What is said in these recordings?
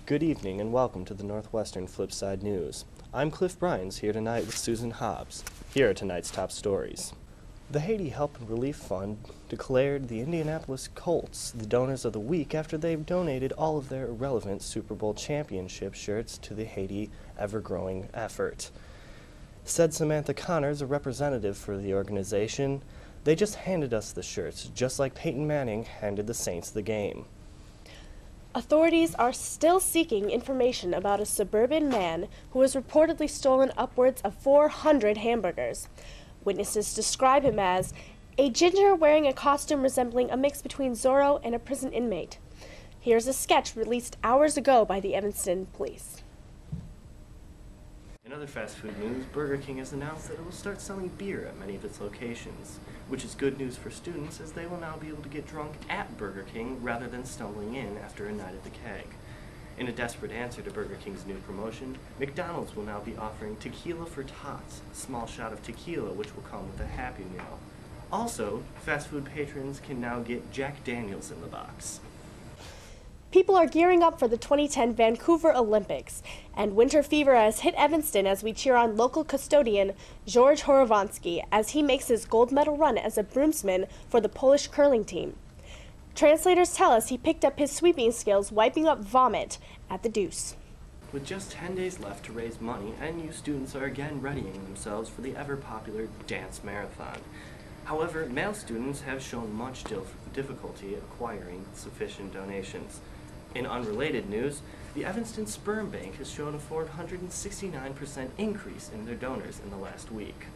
Good evening and welcome to the Northwestern Flipside News. I'm Cliff Bryans here tonight with Susan Hobbs. Here are tonight's top stories. The Haiti Help and Relief Fund declared the Indianapolis Colts the donors of the week after they've donated all of their irrelevant Super Bowl championship shirts to the Haiti ever-growing effort. Said Samantha Connors, a representative for the organization, "They just handed us the shirts, just like Peyton Manning handed the Saints the game." Authorities are still seeking information about a suburban man who has reportedly stolen upwards of 400 hamburgers. Witnesses describe him as a ginger wearing a costume resembling a mix between Zorro and a prison inmate. Here's a sketch released hours ago by the Evanston police. In other fast food news, Burger King has announced that it will start selling beer at many of its locations, which is good news for students as they will now be able to get drunk at Burger King rather than stumbling in after a night at the keg. In a desperate answer to Burger King's new promotion, McDonald's will now be offering tequila for tots, a small shot of tequila which will come with a Happy Meal. Also, fast food patrons can now get Jack Daniels in the box. People are gearing up for the 2010 Vancouver Olympics, and winter fever has hit Evanston as we cheer on local custodian George Horowonsky as he makes his gold medal run as a broomsman for the Polish curling team. Translators tell us he picked up his sweeping skills wiping up vomit at the deuce. With just 10 days left to raise money, NU students are again readying themselves for the ever-popular dance marathon. However, male students have shown much difficulty acquiring sufficient donations. In unrelated news, the Evanston Sperm Bank has shown a 469% increase in their donors in the last week.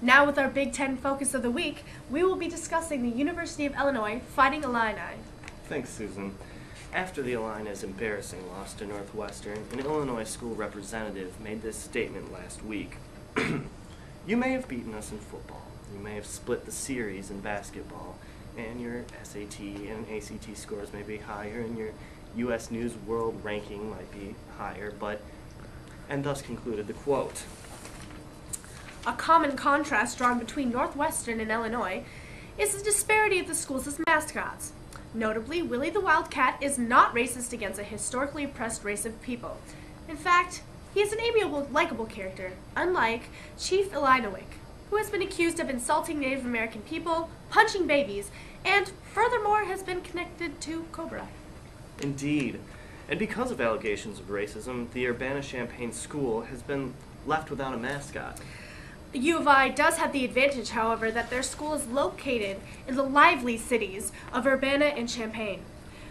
Now with our Big Ten focus of the week, we will be discussing the University of Illinois Fighting Illini. Thanks, Susan. After the Illini's embarrassing loss to Northwestern, an Illinois school representative made this statement last week. "You may have beaten us in football. You may have split the series in basketball, and your SAT and ACT scores may be higher, and your U.S. News World ranking might be higher, but," and thus concluded the quote. A common contrast drawn between Northwestern and Illinois is the disparity of the schools as mascots. Notably, Willie the Wildcat is not racist against a historically oppressed race of people. In fact, he is an amiable, likable character, unlike Chief Illinois, who has been accused of insulting Native American people, punching babies, and furthermore has been connected to Cobra. Indeed. And because of allegations of racism, the Urbana-Champaign School has been left without a mascot. The U of I does have the advantage, however, that their school is located in the lively cities of Urbana and Champaign.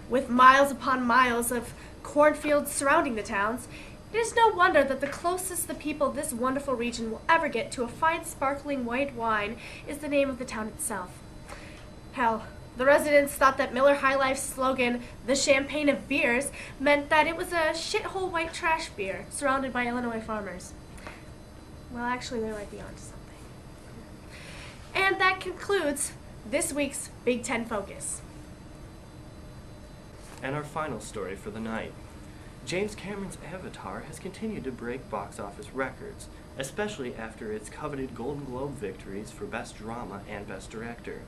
With miles upon miles of cornfields surrounding the towns, it is no wonder that the closest the people of this wonderful region will ever get to a fine sparkling white wine is the name of the town itself. Hell, the residents thought that Miller High Life's slogan, "The Champagne of Beers," meant that it was a shithole white trash beer surrounded by Illinois farmers. Well, actually, they might be onto something. And that concludes this week's Big Ten Focus. And our final story for the night. James Cameron's Avatar has continued to break box office records, especially after its coveted Golden Globe victories for Best Drama and Best Director.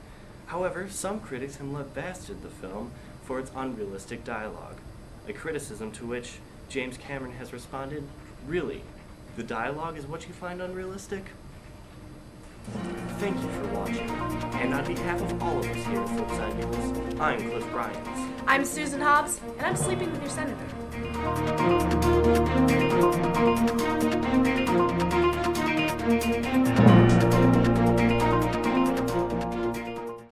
However, some critics have lambasted the film for its unrealistic dialogue, a criticism to which James Cameron has responded, "Really? The dialogue is what you find unrealistic?" Thank you for watching, and on behalf of all of us here at Flipside News, I'm Cliff Bryans. I'm Susan Hobbs, and I'm sleeping with your senator.